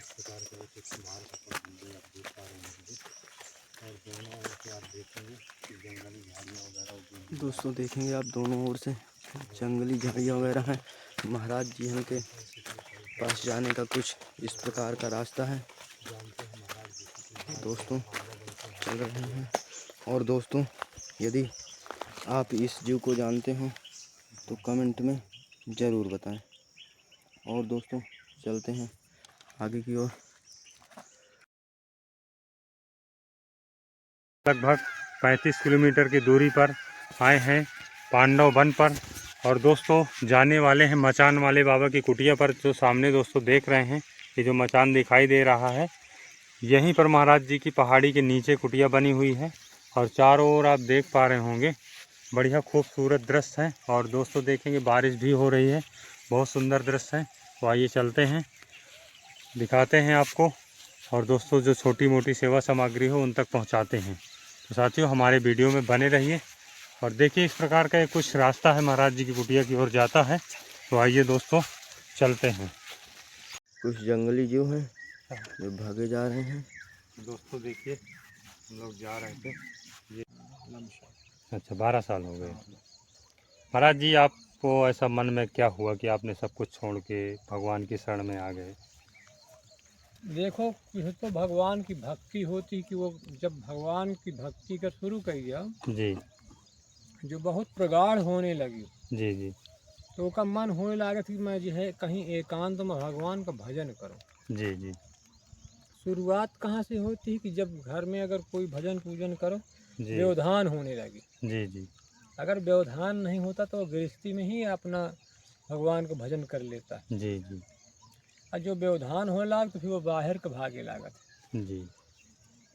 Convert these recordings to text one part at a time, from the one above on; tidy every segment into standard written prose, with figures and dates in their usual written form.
इस प्रकार का एक स्मारक का मंदिर आप देख पा रहे होंगे। और दोनों ओर से आप देखेंगे कि जंगली झाड़ियाँ वगैरह उगी। दोस्तों देखेंगे आप दोनों ओर से जंगली झाड़ियाँ वगैरह हैं। महाराज जी हम के पास जाने का कुछ इस प्रकार का रास्ता है। दोस्तों चल रहे हैं। और दोस्तों यदि आप इस जू को जानते हो तो कमेंट में ज़रूर बताएं। और दोस्तों चलते हैं आगे की ओर। लगभग 35 किलोमीटर की दूरी पर आए हैं पांडव वन पर। और दोस्तों जाने वाले हैं मचान वाले बाबा की कुटिया पर। जो सामने दोस्तों देख रहे हैं ये जो मचान दिखाई दे रहा है, यहीं पर महाराज जी की पहाड़ी के नीचे कुटिया बनी हुई है। और चारों ओर आप देख पा रहे होंगे बढ़िया खूबसूरत दृश्य है। और दोस्तों देखेंगे बारिश भी हो रही है, बहुत सुंदर दृश्य है। तो आइए चलते हैं, दिखाते हैं आपको। और दोस्तों जो छोटी मोटी सेवा सामग्री हो उन तक पहुंचाते हैं। तो साथियों हमारे वीडियो में बने रहिए। और देखिए इस प्रकार का कुछ रास्ता है महाराज जी की कुटिया की ओर जाता है। तो आइए दोस्तों चलते हैं। कुछ जंगली जीव हैं जो भागे जा रहे हैं। दोस्तों देखिए हम लोग जा रहे थे, ये अच्छा 12 साल हो गए। महाराज जी आपको ऐसा मन में क्या हुआ कि आपने सब कुछ छोड़ के भगवान की शरण में आ गए? देखो यह तो भगवान की भक्ति होती कि वो जब भगवान की भक्ति का शुरू किया जी जो बहुत प्रगाढ़ होने लगी, जी जी तो का मन होने लगा कि मैं जो है कहीं एकांत में भगवान का भजन करूं। जी जी शुरुआत कहाँ से होती है कि जब घर में अगर कोई भजन पूजन करो, जी व्यवधान होने लगी। जी जी अगर व्यवधान नहीं होता तो गृहस्थी में ही अपना भगवान का भजन कर लेता है। जी जी और जो व्यवधान होने लगा तो फिर वो बाहर का भागे लागत। जी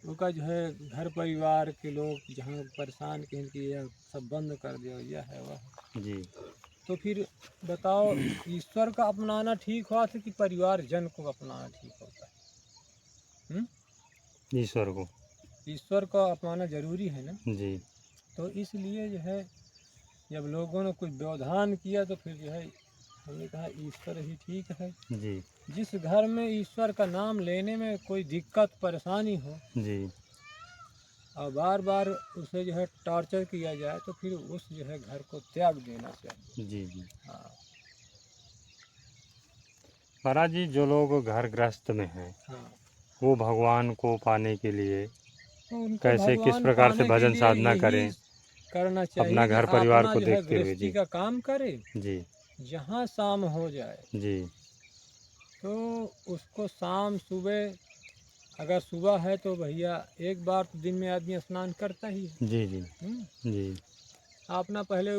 उनका जो है घर परिवार के लोग जहाँ परेशान कहें कि यह सब बंद कर दिया, यह है वह। जी तो फिर बताओ ईश्वर का अपनाना ठीक हुआ था कि परिवार जन को अपनाना ठीक होता है? ईश्वर को। ईश्वर का अपनाना जरूरी है ना। जी तो इसलिए जो है जब लोगों ने कुछ व्यवधान किया तो फिर जो है हमने कहा ईश्वर ही ठीक है। जी जिस घर में ईश्वर का नाम लेने में कोई दिक्कत परेशानी हो जी और बार बार उसे जो है टॉर्चर किया जाए तो फिर उस जो है घर को त्याग देना चाहिए। जी जी हाँ महाराज जी जो लोग घर गृहस्थ में हैं हाँ, वो भगवान को पाने के लिए तो उनको कैसे किस भगवान प्रकार से पाने के भजन लिए साधना यही करें करना अपना चाहिए कि घर परिवार अपना को जो है देखते हुए? गृहस्थी जी का काम करे। जी जहाँ शाम हो जाए जी तो उसको शाम सुबह, अगर सुबह है तो भैया एक बार तो दिन में आदमी स्नान करता ही है। जी जी हम्म? जी अपना पहले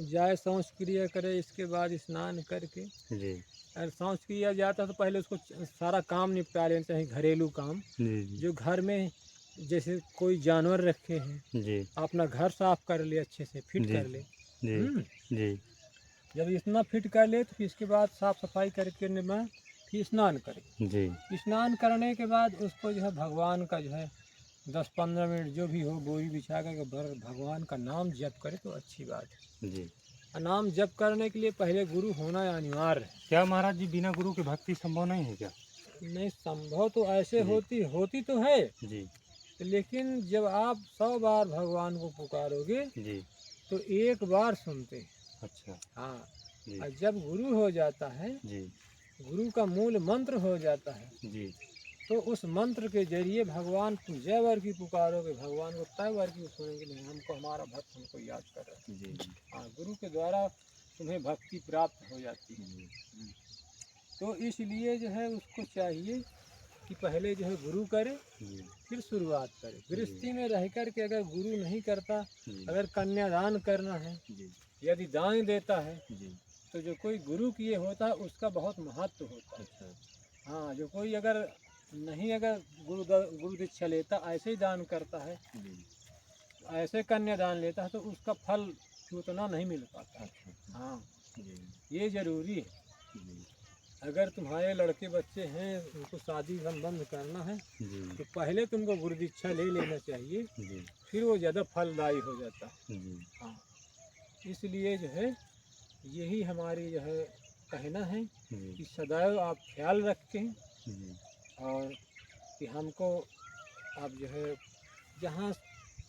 जाए शौच क्रिया करे, इसके बाद स्नान करके जी अगर शौच किया जाता है तो पहले उसको सारा काम निपटा लेना चाहिए, घरेलू काम जी जो घर में जैसे कोई जानवर रखे हैं, जी अपना घर साफ कर ले, अच्छे से फिट जी कर ले। जी जी जब इतना फिट कर ले तो फिर इसके बाद साफ सफाई करके में फिर स्नान करे। जी स्नान करने के बाद उसको जो है भगवान का जो है 10-15 मिनट जो भी हो बोरी बिछा कर भगवान का नाम जप करे तो अच्छी बात है। जी और नाम जप करने के लिए पहले गुरु होना अनिवार्य है। क्या महाराज जी बिना गुरु के भक्ति संभव नहीं है क्या? नहीं, संभव तो ऐसे जी होती तो है, जी लेकिन जब आप 100 बार भगवान को पुकारोगे जी तो एक बार सुनते हैं। अच्छा हाँ, जी और जब गुरु हो जाता है, जी गुरु का मूल मंत्र हो जाता है, जी तो उस मंत्र के जरिए भगवान तुम जय वर की पुकारोगे, भगवान को तय वर की सुनेंगे, नहीं हमको हमारा भक्त हमको याद कर रहा है। जी हाँ, गुरु के द्वारा तुम्हें भक्ति प्राप्त हो जाती है। जी तो इसलिए जो है उसको चाहिए कि पहले जो है गुरु करे जी फिर शुरुआत करे। गृहस्थी में रह कर के अगर गुरु नहीं करता, जी अगर कन्यादान करना है, जी यदि दान देता है, जी तो जो कोई गुरु किए होता है उसका बहुत महत्व होता है। अच्छा हाँ, जो कोई अगर नहीं, अगर गुरु दीक्षा लेता, ऐसे ही दान करता है, जी ऐसे कन्यादान लेता है तो उसका फल उतना नहीं मिल पाता। अच्छा हाँ, जी ये जरूरी है। जी अगर तुम्हारे लड़के बच्चे हैं उनको शादी संबंध करना है जी तो पहले तुमको गुरु दीक्षा ले लेना चाहिए, जी फिर वो ज़्यादा फलदायी हो जाता है। जी हाँ, इसलिए जो है यही हमारी जो है कहना है जी कि सदैव आप ख्याल रखें जी और कि हमको अब जो है जहाँ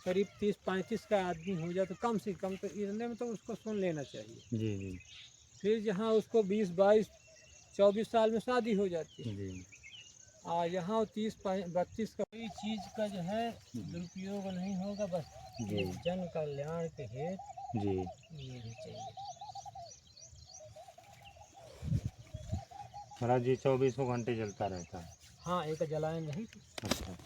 करीब 30-35 का आदमी हो जाए तो कम से कम तो इतने में तो उसको सुन लेना चाहिए। जी जी फिर जहाँ उसको 20-22-24 साल में शादी हो जाती है, जी यहाँ 30-32 का कोई चीज़ का जो है दुरुपयोग नहीं होगा। बस जी ये जन कल्याण के हेतु जी। ये भी चाहिए। महाराज जी 24 घंटे जलता रहता है। हाँ, एक जलाएं नहीं। अच्छा।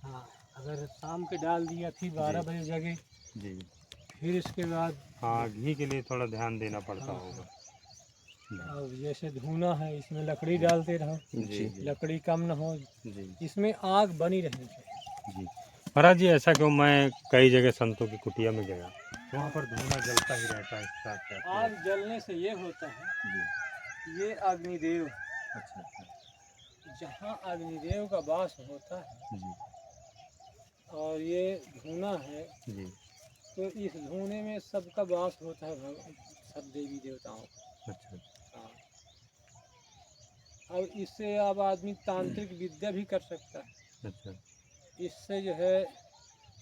हाँ, अगर शाम के डाल दिया थी 12 बजे जगह, जी। फिर इसके बाद हाँ, घी के लिए थोड़ा ध्यान देना पड़ता हाँ, होगा। अब जैसे धुना है इसमें लकड़ी डालते रहो, जी लकड़ी कम न हो, जी इसमें आग बनी रहनी चाहिए। जी। महाराज जी ऐसा क्यों, मैं कई जगह संतों की कुटिया में गया, वहाँ पर धुआं जलता ही रहता है, इसका क्या? आग जलने से ये होता है, जी। ये अग्निदेव, अच्छा अच्छा। जहाँ अग्निदेव का वास होता है जी और ये धुना है, जी। तो इस धुने में सबका वास होता है, सब देवी देवताओं का। अच्छा हाँ, अब इससे अब आदमी तांत्रिक विद्या भी कर सकता है। अच्छा। इससे जो है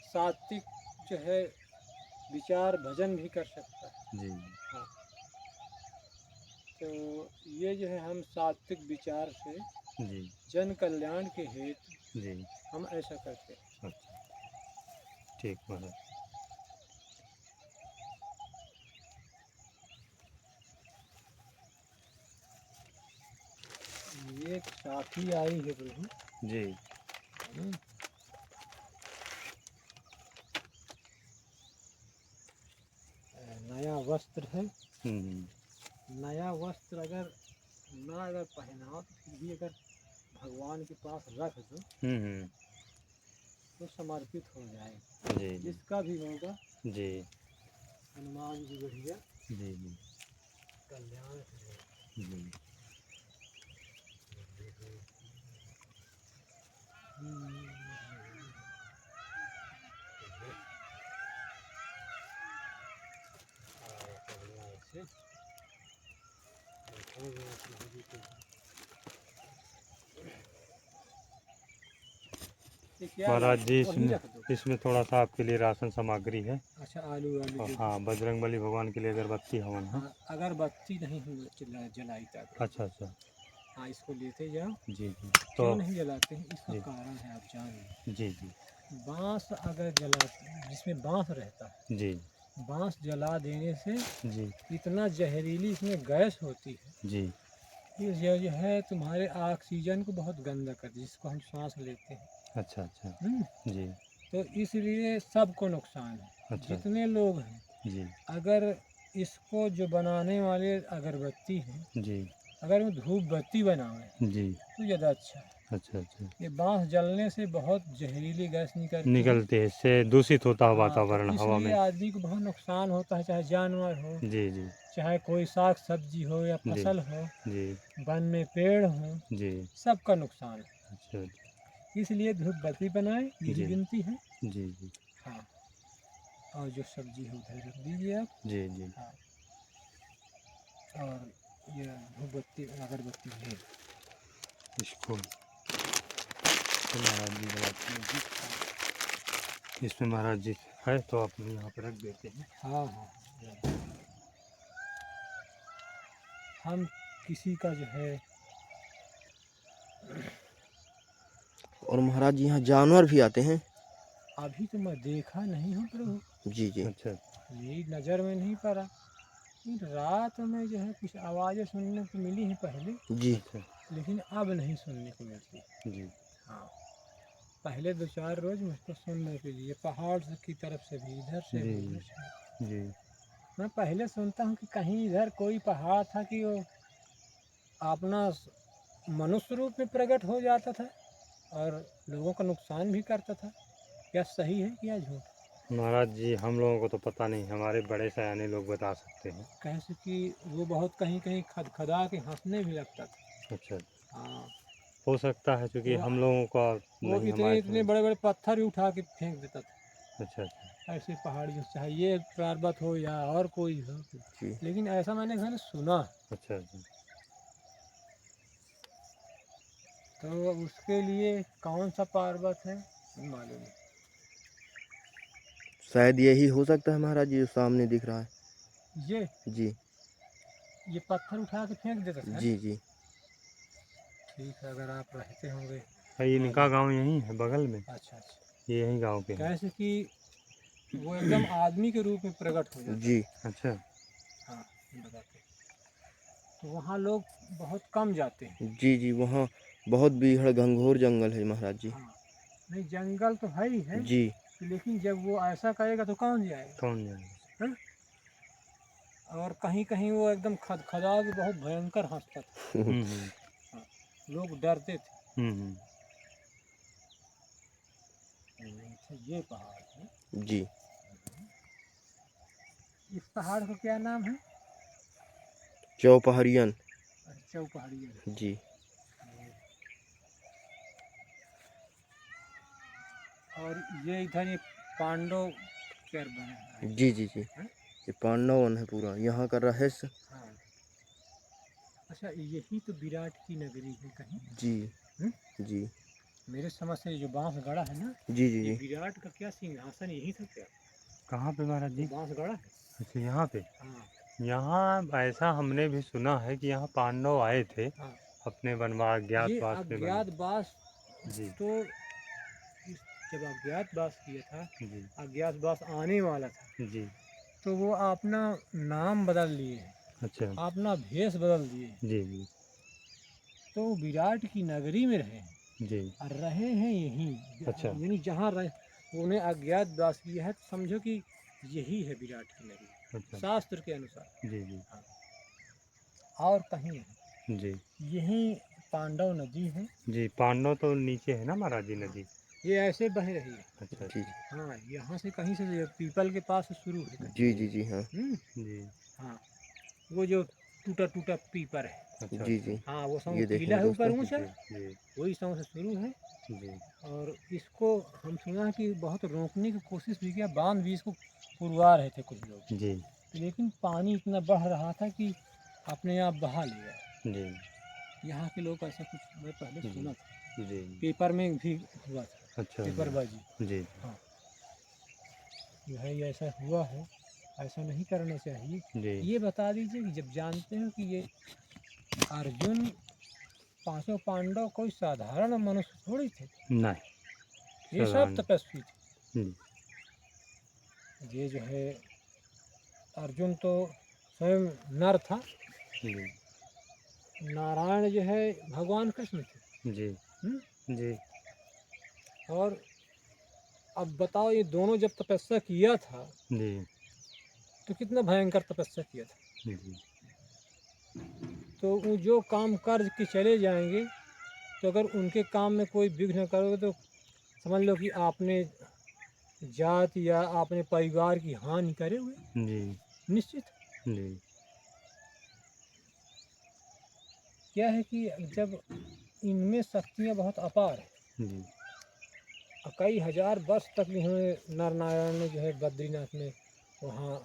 सात्विक जो है विचार भजन भी कर सकता है। जी हाँ, तो ये जो है हम सात्विक विचार से जी जन कल्याण के हेतु जी। हम ऐसा करते हैं। अच्छा, ठीक महाराज। ये एक साथी आई है प्रभु। जी हम्म, नया वस्त्र है। नया वस्त्र अगर ना अगर पहनाओ तो फिर भी अगर भगवान के पास रख दो तो समर्पित हो जाए। जी जी जिसका भी होगा जी हनुमान जी बढ़िया जी जी कल्याण करेगा। जी। महाराज जी इसमें थोड़ा सा आपके लिए राशन सामग्री है। अच्छा, आलू आलू हाँ, बजरंगबली भगवान के लिए अगरबत्ती हवन है। हाँ, अगरबत्ती नहीं जलाई तक। अच्छा अच्छा। हाँ, इसको लेते जाओ। जी जी। तो क्यों नहीं जलाते हैं इसका जी कारण है, आप जान लो। जी जी बांस अगर जलाते, जिसमें बांस रहता है, जी बांस जला देने से जी इतना जहरीली इसमें गैस होती है, जी। ये जो है तुम्हारे ऑक्सीजन को बहुत गंदा करती है, जिसको हम सांस लेते हैं। अच्छा अच्छा। जी। तो इसलिए सबको नुकसान है। अच्छा। जितने लोग हैं, जी अगर इसको जो बनाने वाले अगरबत्ती हैं, जी अगर वो धूप बत्ती बनावे जी। तो ज़्यादा अच्छा है। अच्छा अच्छा। ये बांस जलने से बहुत जहरीली गैस निकलती है। निकलते हैं, इससे दूषित होता है हाँ, वातावरण, तो हवा इसलिए में। आदमी को बहुत नुकसान होता है, चाहे जानवर हो, जी जी चाहे कोई साग सब्जी हो या जी फसल हो, जी वन में पेड़ हो, जी। सबका नुकसान है। अच्छा। इसलिए धूप बत्ती बनाए, यही जी विनती है। जी जी हाँ, और जो सब्जी है उधर रख दीजिए आप। जी जी। हाँ, और ये धूप बत्ती अगरबत्ती है। इसको तो महाराज जी जलाते हैं। इसमें महाराज जी है तो अपने यहाँ पर रख देते हैं। हाँ हाँ, हम किसी का जो है, और महाराज जी यहाँ जानवर भी आते हैं। अभी तो मैं देखा नहीं हूँ प्रभु, जी जी। अच्छा मेरी नज़र में नहीं पड़ा। लेकिन रात में जो है कुछ आवाज़ें सुनने को मिली हैं पहले, जी अच्छा। लेकिन अब नहीं सुनने को मिलती। जी हाँ, पहले 2-4 रोज मुझको सुनने के लिए पहाड़ की तरफ से भी, इधर से जी भी, उधर से। जी मैं पहले सुनता हूँ कि कहीं इधर कोई पहाड़ था कि वो अपना मनुष्य रूप में प्रकट हो जाता था और लोगों का नुकसान भी करता था। क्या सही है क्या झूठ? महाराज जी हम लोगों को तो पता नहीं, हमारे बड़े सयाने लोग बता सकते हैं। कैसे कि वो बहुत कहीं कहीं खदखदा के हंसने भी लगता था। अच्छा। हाँ, हो सकता है क्योंकि हम लोगों का वो नहीं, इतने हमारे इतने समझ। बड़े बड़े पत्थर भी उठा के फेंक देता था। अच्छा अच्छा ऐसे पहाड़ियों से, चाहे ये पर्वत हो या और कोई हो, जी। लेकिन ऐसा मैंने सुना। अच्छा अच्छा। तो उसके लिए कौन सा पर्वत है नहीं मालूम है। शायद यही हो सकता है महाराज जी, जो सामने दिख रहा है। ये जी ये पत्थर उठा के फेंक देता था। जी जी। ठीक है, अगर आप रहते होंगे। ये इनका गांव यहीं है बगल में, अच्छा अच्छा। ये यही गांव के हैं। कैसे कि वो एकदम आदमी के रूप में प्रकट हो जाता जी है। अच्छा। हाँ, बताते। तो वहाँ लोग बहुत कम जाते हैं। जी जी, वहाँ बहुत बीहड़ घंघोर जंगल है महाराज जी। हाँ, नहीं जंगल तो है ही है, जी लेकिन जब वो ऐसा करेगा तो कौन जाएगा। कौन जाने। हैं? और कहीं कहीं वो एकदम खदखदा के बहुत भयंकर हंसता था। हम्म हाँ, लोग डरते थे। हम्म। अच्छा, ये पहाड़ है। जी। इस पहाड़ का क्या नाम है? चौपहरियन। चौपहाड़िया। जी और ये इधर ये पांडव कैर बना है। जी जी जी, हैं? ये पांडवन है पूरा यहाँ का रहस्य। हाँ। अच्छा, यही तो विराट की नगरी है कहीं। जी हैं? जी मेरे समझ से ये जो बांस गड़ा है ना, जी जी ये जी। विराट का क्या सिंहासन यही था क्या? कहाँ पे महाराज वो जी? बांस गड़ा है। अच्छा यहाँ पे। हाँ यहाँ ऐसा हमने भी सुना है कि यहाँ पांडव आए थे हाँ। अपने वनवास ये ज्ञातवास में बने। अज्ञातवास। जी तो जब अज्ञातवास किया था, जी अज्ञातवास आने वाला था, जी। तो वो अपना नाम बदल लिए हैं, अच्छा। अपना भेष बदल दिए हैं। जी जी तो वो विराट की नगरी में रहे हैं जी। और रहे हैं यहीं, अच्छा। यानी जहाँ रहे उन्हें अज्ञातवास किया है, तो समझो कि यही है विराट की नगरी अच्छा। शास्त्र के अनुसार। जी जी हाँ, और कहीं नहीं, जी यहीं पांडव नदी है। जी। पांडव तो नीचे है ना महाराज जी हाँ, नदी। ये ऐसे बह रही है। अच्छा जी अच्छा। हाँ, यहाँ से कहीं से ये पीपल के पास से शुरू है कहीं। जी जी जी हाँ जी। हाँ, वो जो टूटा टूटा पीपर है। अच्छा जी अच्छा। जी। हाँ, वो सौ ये टीला देखेंगे है ऊपर दोस्तों। ऊंचा, जी जी वही सौ से शुरू है। जी और इसको हम सुना कि बहुत रोकने की कोशिश भी किया, बांध भी इसको पुरवा रहे थे कुछ लोग, जी लेकिन पानी इतना बढ़ रहा था कि अपने आप बहा लिया। जी यहाँ के लोग ऐसा कुछ मैं पहले जी सुना था, जी। पेपर में भी हुआ था, अच्छा पेपरबाजी। जी जी हाँ, जो है ये ऐसा हुआ है, ऐसा नहीं करना चाहिए। जी। ये बता दीजिए कि जब जानते हो कि ये अर्जुन, पांचों पांडव कोई साधारण मनुष्य थोड़ी थे, नहीं ये सब साधारण। तपस्वी थे। जी ये जो है अर्जुन तो स्वयं नर था, जी नारायण जो है भगवान कृष्ण थे। जी हम्म? जी और अब बताओ, ये दोनों जब तपस्या किया था जी तो कितना भयंकर तपस्या किया था। जी तो वो जो काम कर के चले जाएंगे, तो अगर उनके काम में कोई विघ्न करोगे तो समझ लो कि आपने जात या आपने परिवार की हानि करे हुए, जी निश्चित। जी क्या है कि जब इनमें शक्तियाँ बहुत अपार है, जी और कई हजार वर्ष तक इन्होंने नर नारायण ने जो है बद्रीनाथ में वहाँ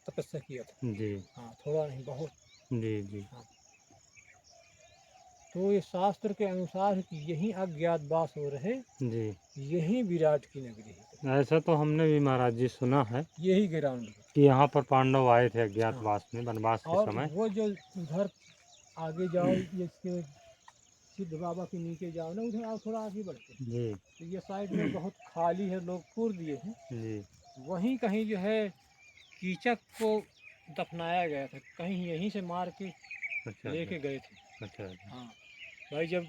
तपस्या किया था। जी हाँ, थोड़ा नहीं बहुत। जी जी हाँ, तो ये शास्त्र के अनुसार कि यही अज्ञातवास हो रहे, जी। यही विराट की नगरी है, ऐसा तो हमने भी महाराज जी सुना है यही ग्राउंड है। कि यहाँ पर पांडव आए थे हाँ, अज्ञातवास में वनवास के और समय। वो जो उधर आगे जाओ, ये इसके सिद्ध बाबा के नीचे जाओ ना, उधर आओ थोड़ा आगे बढ़ के, जी तो ये साइड में बहुत खाली है, लोग पूर दिए हैं। जी वहीं कहीं जो है कीचक को दफनाया गया था, कहीं यहीं से मार के अच्छा लेके अच्छा गए थे। अच्छा अच्छा। हाँ भाई, जब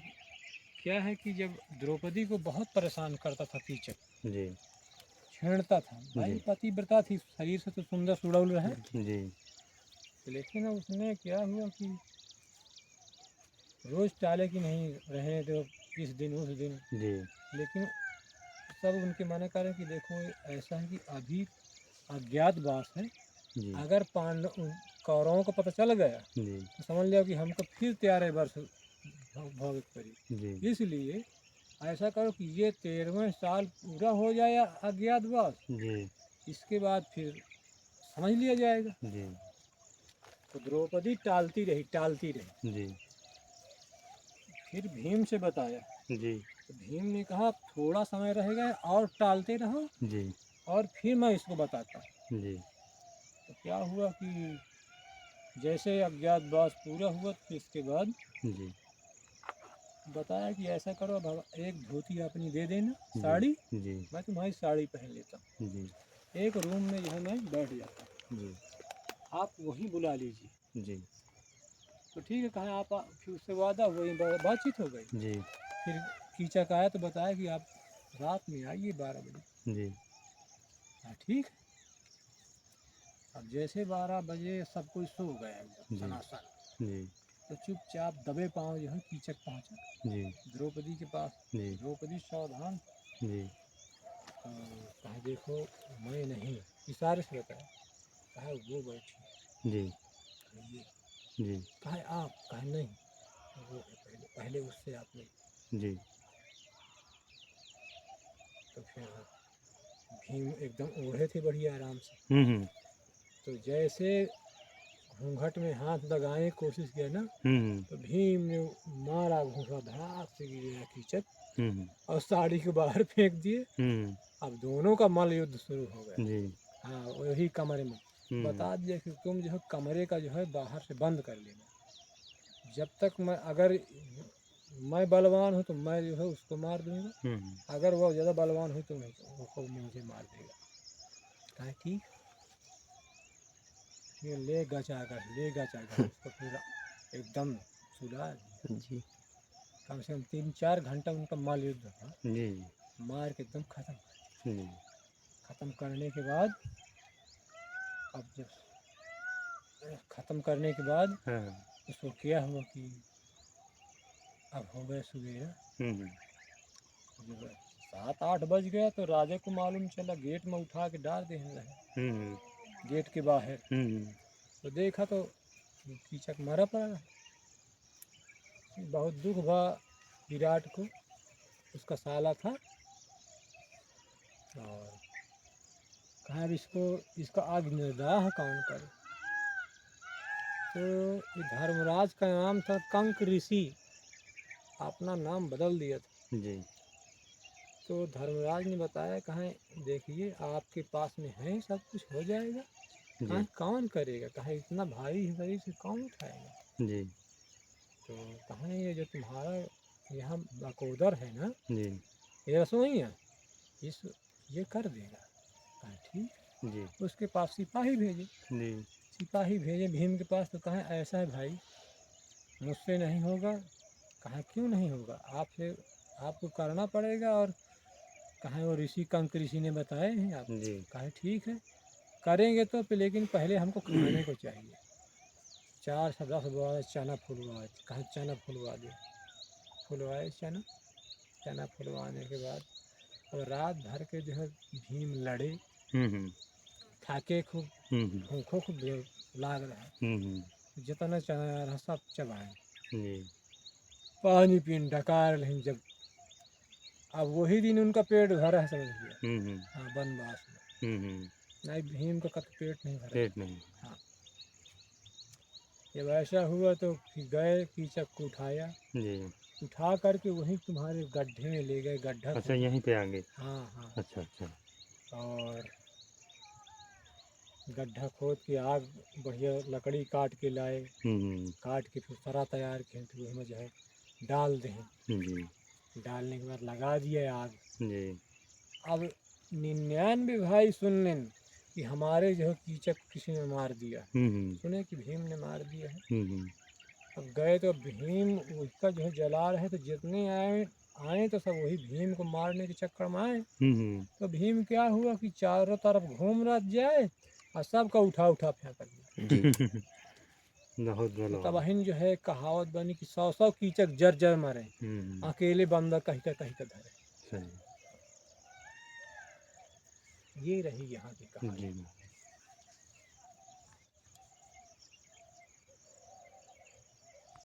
क्या है कि जब द्रौपदी को बहुत परेशान करता था कीचक, जी छेड़ता था, भाई जी पतिव्रता थी, शरीर से तो सुंदर सुडौल रहे, जी लेकिन उसने क्या हुआ कि रोज टाले कि नहीं रहने दो, इस दिन उस दिन। जी लेकिन सब उनके मना करें कि देखो ऐसा है कि अभी अज्ञातवास है, जी अगर पांडव कौरवों को पता चल गया जी तो समझ लो कि हमको फिर 13 वर्ष भोग करी। जी इसलिए ऐसा करो कि ये 13वें साल पूरा हो जाए अज्ञातवास, जी इसके बाद फिर समझ लिया जाएगा। जी तो द्रौपदी टालती रही टालती रही। जी फिर भीम से बताया, जी तो भीम ने कहा थोड़ा समय रहेगा और टालते रहो जी और फिर मैं इसको बताता हूँ। जी तो क्या हुआ कि जैसे अज्ञातवास पूरा हुआ तो इसके बाद जी बताया कि ऐसा करो, अब एक धोती अपनी दे देना जी साड़ी, जी मैं तुम्हारी साड़ी पहन लेता हूँ, जी एक रूम में जो है मैं बैठ जाता हूँ, जी आप वहीं बुला लीजिए। जी तो ठीक है कहा आप फिर उससे वादा हुई, बातचीत हो गई। जी फिर कीचक आया तो बताया कि आप रात में आइए 12 बजे। जी हाँ ठीक है। अब जैसे 12 बजे सब कोई सो गया एकदम जी सनासन, जी तो चुपचाप दबे पाँव जो है कीचक पहुँचा जी द्रौपदी के पास। जी द्रौपदी सावधान, जी कहा देखो मैं नहीं, इशारे से बताया, कहा वो बैठी, जी कहा ये, जी कहा आप, कहा नहीं वो है, पहले पहले उससे आप नहीं। जी तो फिर भीम एकदम ओढ़े थे बढ़िया आराम से, हम्म तो जैसे घूंघट में हाथ लगाने की कोशिश किया ना, हम्म तो भीम ने मारा घूंघट, धड़ाक से गिरा कीचक हम्म और साड़ी को बाहर फेंक दिए। हम्म अब दोनों का मल्ल युद्ध शुरू हो गया। जी हाँ वही कमरे में बता दिया कि तुम जो है कमरे का जो है बाहर से बंद कर लेना, जब तक मैं, अगर मैं बलवान हूँ तो मैं जो है उसको मार दूंगा, अगर वो ज़्यादा बलवान हुई तो वो मुझे मार देगा। कहा ठीक। फिर ले गचा कर उसको फिर एकदम सुला दिया। जी कम से कम 3-4 घंटा उनका मल्ल युद्ध था, जी मार के एकदम ख़त्म कर दिया। जी ख़त्म करने के बाद, अब जब ख़त्म करने के बाद हाँ उसको क्या हुआ कि अब हो गए सवेरा, जब 7-8 बज गया तो राजा को मालूम चला, गेट में उठा के डाल दे रहे गेट के बाहर। तो देखा तो कीचक मरा पड़ा है। बहुत दुख हुआ विराट को, उसका साला था, और कहा अब इसका आग निर्दाह कौन करे। तो ये धर्मराज का नाम था कंक ऋषि, अपना नाम बदल दिया था। जी तो धर्मराज ने बताया, कहा देखिए आपके पास में है, सब कुछ हो जाएगा, कहा जी कौन करेगा, कहा इतना भारी शरीर से कौन उठाएगा। जी तो कहा ये जो तुम्हारा यहाँ बकोदर है ना, जी ये रसोई है, इस ये कर देगा। कहा ठीक। जी उसके पास सिपाही भेजे, जी सिपाही भेजे भीम के पास, तो कहा ऐसा है भाई, मुझसे नहीं होगा। कहा क्यों नहीं होगा, आपसे आपको करना पड़ेगा, और कहा वो ऋषि कंक ऋषि ने बताए हैं आप। जी कहा ठीक है करेंगे तो लेकिन पहले हमको खाने को चाहिए। 4 से 10 बोरा चना फुलवाए, कहा चना फुलवा दे, फुलवाए चना। चना फुलवाने के बाद अब रात भर के जो है भीम लड़े, थाके खूब, भूखों खूब लाग रहा, जितना चना रहा सब चबाए, जी पानी पीन डकार, लेकिन जब अब वही दिन उनका पेट भरा है समझ लिया। हाँ वनवास में, नहीं भीम का कभी पेट नहीं भरा। पेट नहीं हाँ जब ऐसा हुआ तो फिर गए कीचक को उठाया, जी उठा करके वहीं तुम्हारे गड्ढे में ले गए, गड्ढा अच्छा खोद। यहीं पे आगे हाँ हाँ। अच्छा अच्छा और गड्ढा खोद के आग बढ़िया लकड़ी काट के लाए, काट के फिर सरा तैयार किए, फिर उसमें जो है डाल दें, जी डालने के बाद लगा दिया आग। जी अब 99 भाई सुन लें कि हमारे जो है कीचक किसी ने मार दिया, सुने कि भीम ने मार दिया है। अब गए तो भीम उसका जो है जला रहे, तो जितने आए आए तो सब वही भीम को मारने के चक्कर में आए। तो भीम क्या हुआ कि चारों तरफ घूम रहा जाए और सबका उठा उठा फेंक दिया। जी बहुत तो बलवान तब हिन जो है कहावत बनी कि 100 कीचक जर जर मरे, अकेले बंदा कहीं का धरे। सही ये रही यहाँ की कहानी। जी